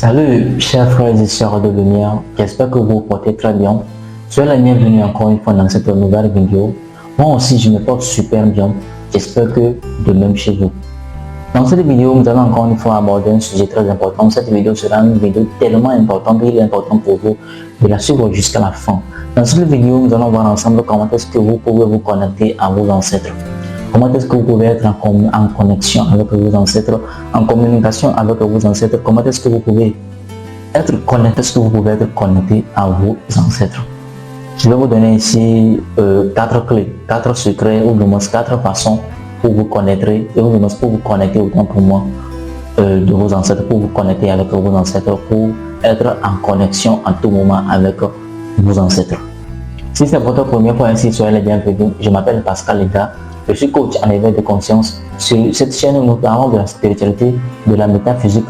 Salut chers frères et sœurs de lumière, j'espère que vous vous portez très bien. Soyez la bienvenue encore une fois dans cette nouvelle vidéo. Moi aussi je me porte super bien, j'espère que de même chez vous. Dans cette vidéo, nous allons encore une fois aborder un sujet très important. Cette vidéo sera une vidéo tellement importante qu'il est important pour vous de la suivre jusqu'à la fin. Dans cette vidéo, nous allons voir ensemble comment est-ce que vous pouvez vous connecter à vos ancêtres. Comment est-ce que vous pouvez être en connexion avec vos ancêtres, en communication avec vos ancêtres. Comment est-ce que vous pouvez être connecté à vos ancêtres. Je vais vous donner ici 4 clés, 4 secrets ou du moins 4 façons pour vous connaître et pour vous connecter autant pour moi de vos ancêtres, pour vous connecter avec vos ancêtres, pour être en connexion en tout moment avec vos ancêtres. Si c'est votre première fois ici, soyez les bienvenus. Je m'appelle Pascal Lega. Je suis coach en éveil de conscience. Sur cette chaîne, nous parlons de la spiritualité, de la métaphysique,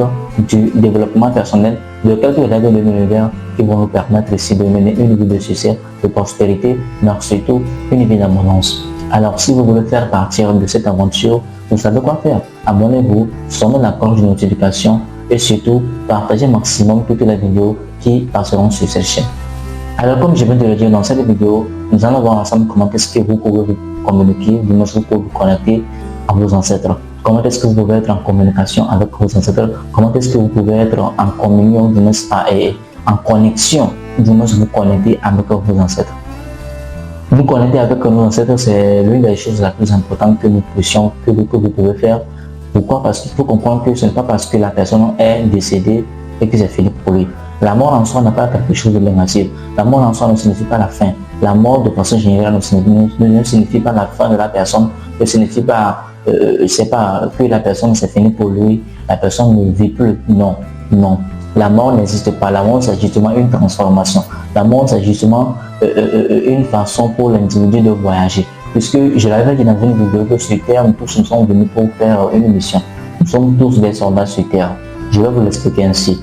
du développement personnel, de quelques règles de l'univers qui vont nous permettre ici de mener une vie de succès, de prospérité, mais surtout une vie d'abondance. Alors, si vous voulez faire partir de cette aventure, vous savez quoi faire. Abonnez-vous, sonnez la cloche de notification et surtout, partagez maximum toutes les vidéos qui passeront sur cette chaîne. Alors, comme je viens de le dire dans cette vidéo, nous allons voir ensemble comment est-ce que vous pouvez vous communiquer, vous pouvez vous connecter à vos ancêtres. Comment est-ce que vous pouvez être en communication avec vos ancêtres? Comment est-ce que vous pouvez être en communion, et en connexion, vous connecter avec vos ancêtres? Vous connecter avec nos ancêtres, c'est l'une des choses la plus importante que nous puissions, que vous pouvez faire. Pourquoi? Parce qu'il faut comprendre que ce n'est pas parce que la personne est décédée et que c'est fini pour lui. La mort en soi n'a pas quelque chose de négatif. La mort en soi ne signifie pas la fin. La mort de façon générale ne signifie pas la fin de la personne, ne signifie pas, c'est pas que la personne c'est fini pour lui, la personne ne vit plus. Non, non. La mort n'existe pas. La mort c'est justement une transformation. La mort c'est justement une façon pour l'individu de voyager. Puisque je l'avais dit dans une vidéo que sur Terre, nous tous nous sommes venus pour faire une mission. Nous sommes tous des soldats sur Terre. Je vais vous l'expliquer ainsi.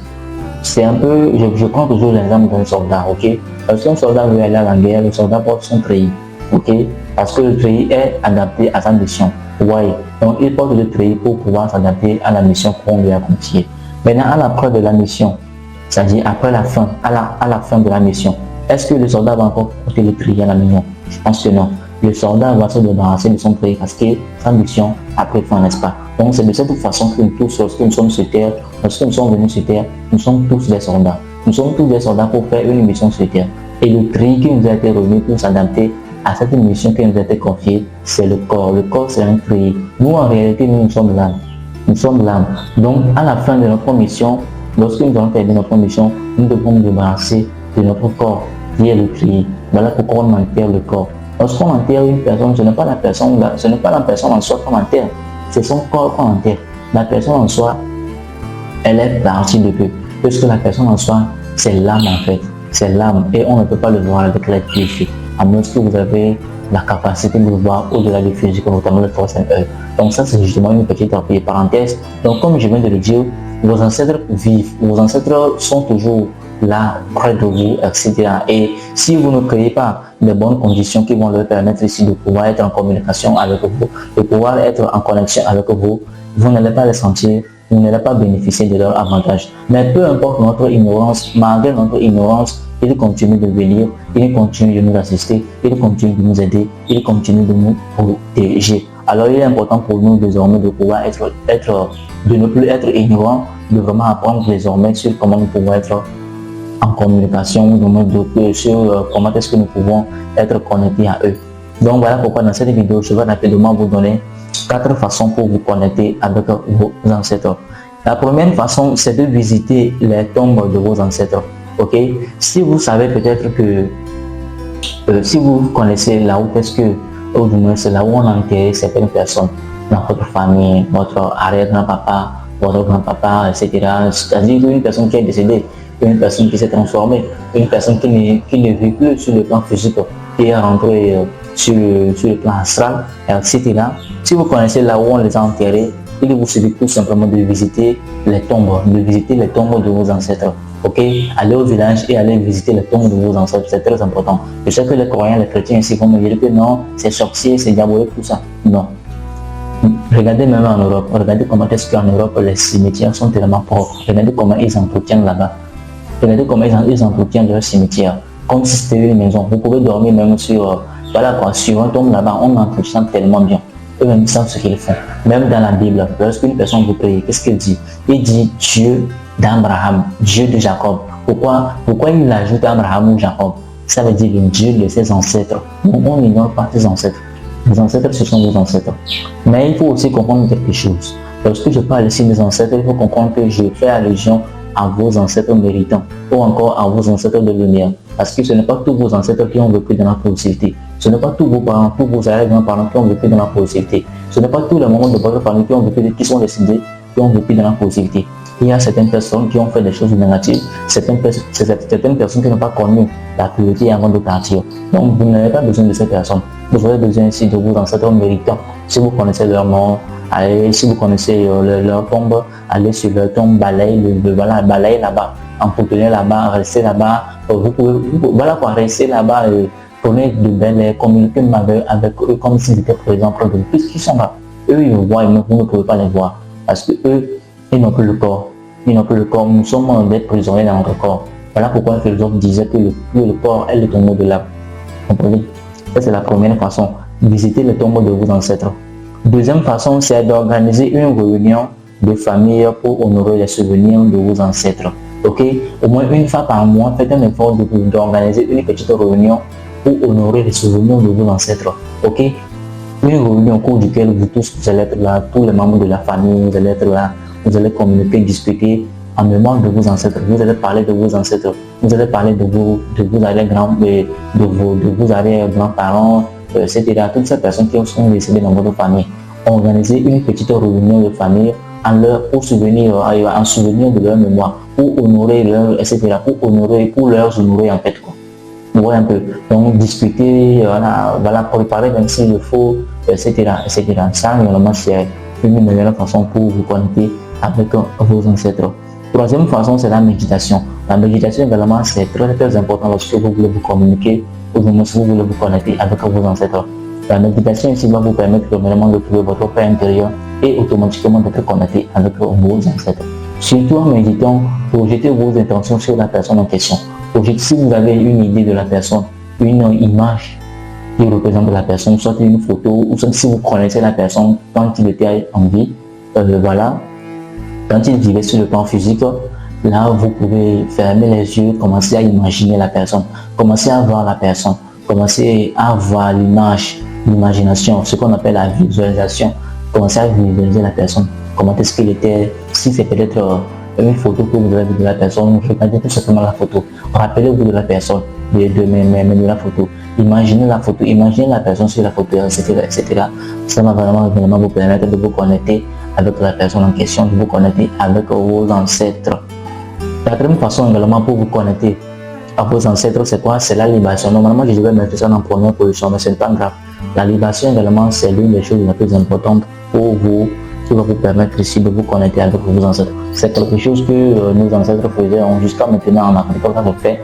C'est un peu, je prends toujours l'exemple d'un soldat, ok? Parce qu'un soldat veut aller à la guerre, le soldat porte son treillis, ok? Parce que le treillis est adapté à sa mission, ouais. Donc il porte le treillis pour pouvoir s'adapter à la mission qu'on lui a confiée. Maintenant, à l'approche de la mission, c'est-à-dire après la fin, à la fin de la mission, est-ce que le soldat va encore porter le treillis à la mission? Je pense que non. Le soldat va se débarrasser de son treillis parce que sa mission a pris fin, n'est-ce pas? Donc c'est de cette façon que nous tous, lorsque nous sommes sur Terre, lorsque nous sommes venus sur Terre, nous sommes tous des soldats. Nous sommes tous des soldats pour faire une mission sur Terre. Et le treillis qui nous a été remis pour s'adapter à cette mission qui nous a été confiée, c'est le corps. Le corps, c'est un treillis. Nous, en réalité, nous sommes l'âme. Nous sommes l'âme. Donc, à la fin de notre mission, lorsque nous allons terminer notre mission, nous devons nous débarrasser de notre corps, qui est le treillis. Voilà pourquoi on enterre le corps. Lorsqu'on enterre une personne, ce n'est pas la personne en soi qu'on enterre, c'est son corps qu'on enterre. La personne en soi, elle est partie de peu. Parce que la personne en soi, c'est l'âme en fait. C'est l'âme et on ne peut pas le voir avec les yeux. À moins que vous avez la capacité de le voir au-delà du physique, notamment le troisième œil. Donc ça, c'est justement une petite parenthèse. Donc comme je viens de le dire, vos ancêtres vivent. Vos ancêtres sont toujours là, près de vous, etc. Et si vous ne créez pas de bonnes conditions qui vont leur permettre ici de pouvoir être en communication avec vous, de pouvoir être en connexion avec vous, vous n'allez pas les sentir, vous n'allez pas bénéficier de leur avantage. Mais peu importe notre ignorance, malgré notre ignorance, ils continuent de venir, ils continuent de nous assister, ils continuent de nous aider, ils continuent de nous protéger. Alors il est important pour nous désormais de pouvoir de ne plus être ignorants, de vraiment apprendre désormais sur comment nous pouvons être en communication, sur comment est-ce que nous pouvons être connectés à eux. Donc voilà pourquoi dans cette vidéo, je vais rapidement vous donner 4 façons pour vous connecter avec vos ancêtres. La première façon, c'est de visiter les tombes de vos ancêtres. Ok? Si vous savez peut-être que, si vous connaissez là où est-ce que, ou du moins c'est là où on a enterré certaines personnes dans votre famille, votre arrière-grand-papa, votre grand-papa, etc. C'est-à-dire une personne qui est décédée, une personne qui s'est transformée, une personne qui ne vit plus sur le plan physique, qui est rentrée sur le plan astral, etc. Si vous connaissez là où on les a enterrés, il vous suffit tout simplement de visiter les tombes, de vos ancêtres. Ok, allez au village et allez visiter les tombes de vos ancêtres, c'est très important. Je sais que les croyants, les chrétiens ici vont me dire que non, c'est sorcier, c'est diabolique, tout ça. Non. Regardez même en Europe, regardez comment est-ce qu'en Europe les cimetières sont tellement propres. Regardez comment ils entretiennent là-bas. Regardez comment ils entretiennent leur cimetière. Comme si c'était une maison. Vous pouvez dormir même sur, voilà quoi, sur un tombe là-bas, on entretient tellement bien. Eux-mêmes savent ce qu'ils font. Même dans la Bible, lorsqu'une personne vous prie, qu'est-ce qu'il dit? Il dit Dieu d'Abraham, Dieu de Jacob. Pourquoi il ajoute Abraham ou Jacob? Ça veut dire le Dieu de ses ancêtres. On n'ignore pas ses ancêtres. Les ancêtres, ce sont vos ancêtres. Mais il faut aussi comprendre quelque chose. Lorsque je parle ici des ancêtres, il faut comprendre que je fais allusion à vos ancêtres méritants ou encore à vos ancêtres de lumière. Parce que ce n'est pas tous vos ancêtres qui ont vécu dans la positivité. Ce n'est pas tous vos parents, tous vos arrière-grands-parents qui ont vécu dans la positivité. Ce n'est pas tous les moments de votre famille qui ont vécu, qui sont décédés, qui ont vécu dans la positivité. Il y a certaines personnes qui ont fait des choses négatives, certaines personnes qui n'ont pas connu la pureté avant de partir. Donc, vous n'avez pas besoin de ces personnes. Vous avez besoin ici de vos ancêtres méritants. Si vous connaissez leur nom, allez, si vous connaissez leur tombe, allez sur leur tombe, balayez là-bas, entretenez là-bas, restez là-bas. Vous pouvez, voilà quoi, restez là-bas, prenez de belles airs, communiquez avec eux comme s'ils étaient présents près de vous. Puisqu'ils sont là, eux ils vous voient, vous ne pouvez pas les voir. Parce que eux, ils n'ont plus le corps. Ils n'ont plus le corps. Nous sommes des prisonniers dans notre corps. Voilà pourquoi un philosophe disait que le corps est le tombeau de l'âme. Comprenez? Ça, c'est la première façon. Visiter le tombeau de vos ancêtres. Deuxième façon, c'est d'organiser une réunion de famille pour honorer les souvenirs de vos ancêtres. Ok? Au moins une fois par mois, faites un effort d'organiser une petite réunion pour honorer les souvenirs de vos ancêtres. Ok? Une réunion au cours duquel vous tous vous allez être là, tous les membres de la famille, vous allez être là, vous allez communiquer, discuter en mémoire de vos ancêtres. Vous allez parler de vos ancêtres, vous allez parler de vos arrière-grands-parents, etc. Toutes ces personnes qui sont décédées dans votre famille. Organisez une petite réunion de famille en souvenir de leur mémoire, pour honorer leur, etc. Pour leur honorer en fait. Quoi. Vous voyez un peu. Donc discuter, voilà, préparer même s'il le faut, etc. Ça, normalement, c'est une meilleure façon pour vous connecter avec vos ancêtres. Troisième façon, c'est la méditation. La méditation également, c'est très important lorsque vous voulez vous communiquer ou si vous voulez vous connecter avec vos ancêtres. La méditation ici va vous permettre vraiment de trouver votre paix intérieure et automatiquement d'être connecté avec vos ancêtres. Surtout en méditant, projetez vos intentions sur la personne en question. Si vous avez une idée de la personne, une image qui représente la personne, soit une photo, ou soit si vous connaissez la personne quand il était en vie, voilà, quand il vivait sur le plan physique, là vous pouvez fermer les yeux, commencer à imaginer la personne, commencer à voir la personne, commencer à voir l'image, l'imagination, ce qu'on appelle la visualisation, commencer à visualiser la personne, comment est-ce qu'il était, si c'est peut-être une photo que vous avez vue de la personne, regardez tout simplement la photo, rappelez-vous de la personne, de la photo, imaginez la photo, imaginez la personne sur la photo, etc. Ça va vraiment vous permettre de vous connecter avec la personne en question, de vous connecter avec vos ancêtres. Quatrième façon également pour vous connecter à vos ancêtres, c'est quoi? C'est la libation. Normalement, je vais mettre ça en première position, mais ce n'est pas grave. La libation également, c'est l'une des choses les plus importantes pour vous, qui va vous permettre ici de vous connecter avec vos ancêtres. C'est quelque chose que nos ancêtres faisaient jusqu'à maintenant en Afrique. Quand on fait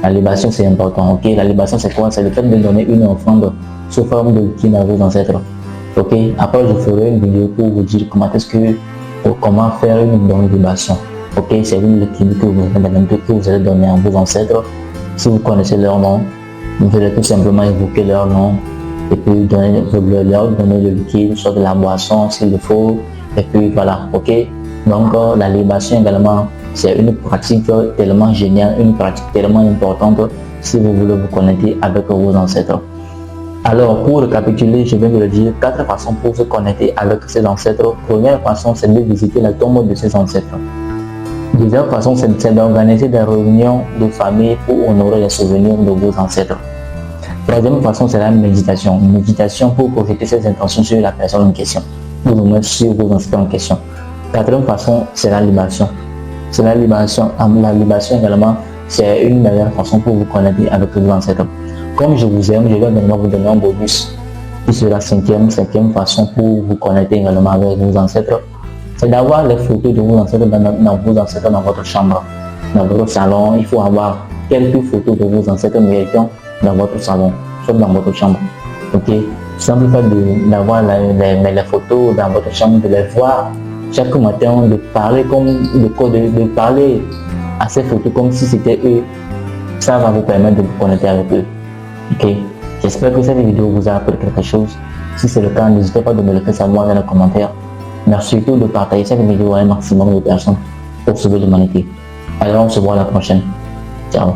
la libation, c'est important. Ok, la libation, c'est quoi? C'est le fait de donner une offrande sous forme de liquide à vos ancêtres. Ok, après je ferai une vidéo pour vous dire comment faire une bonne libation. Ok, c'est une liquide que vous allez donner à vos ancêtres. Si vous connaissez leur nom, vous allez tout simplement évoquer leur nom et puis leur donner le liquide, soit de la boisson s'il le faut, et puis voilà. Ok, donc la libation également, c'est une pratique tellement géniale, une pratique tellement importante si vous voulez vous connecter avec vos ancêtres. Alors, pour récapituler, je viens de le dire, 4 façons pour se connecter avec ses ancêtres. Première façon, c'est de visiter la tombe de ses ancêtres. Deuxième façon, c'est d'organiser des réunions de famille pour honorer les souvenirs de vos ancêtres. Troisième façon, c'est la méditation. Méditation pour projeter ses intentions sur la personne en question, ou du moins sur vos ancêtres en question. Quatrième façon, c'est la libation. C'est la libation. La libation également, c'est une meilleure façon pour vous connecter avec vos ancêtres. Comme je vous aime, je vais maintenant vous donner un bonus qui sera la cinquième façon pour vous connecter également avec vos ancêtres. C'est d'avoir les photos de vos ancêtres dans votre chambre, dans votre salon. Il faut avoir quelques photos de vos ancêtres méritants dans votre salon, soit dans votre chambre. Ok. simple fait d'avoir les photos dans votre chambre, de les voir chaque matin, de parler de parler à ces photos comme si c'était eux, ça va vous permettre de vous connecter avec eux. Ok, j'espère que cette vidéo vous a appris quelque chose. Si c'est le cas, n'hésitez pas de me le faire savoir dans les commentaires. Merci surtout de partager cette vidéo à un maximum de personnes pour sauver l'humanité. Alors on se voit à la prochaine. Ciao.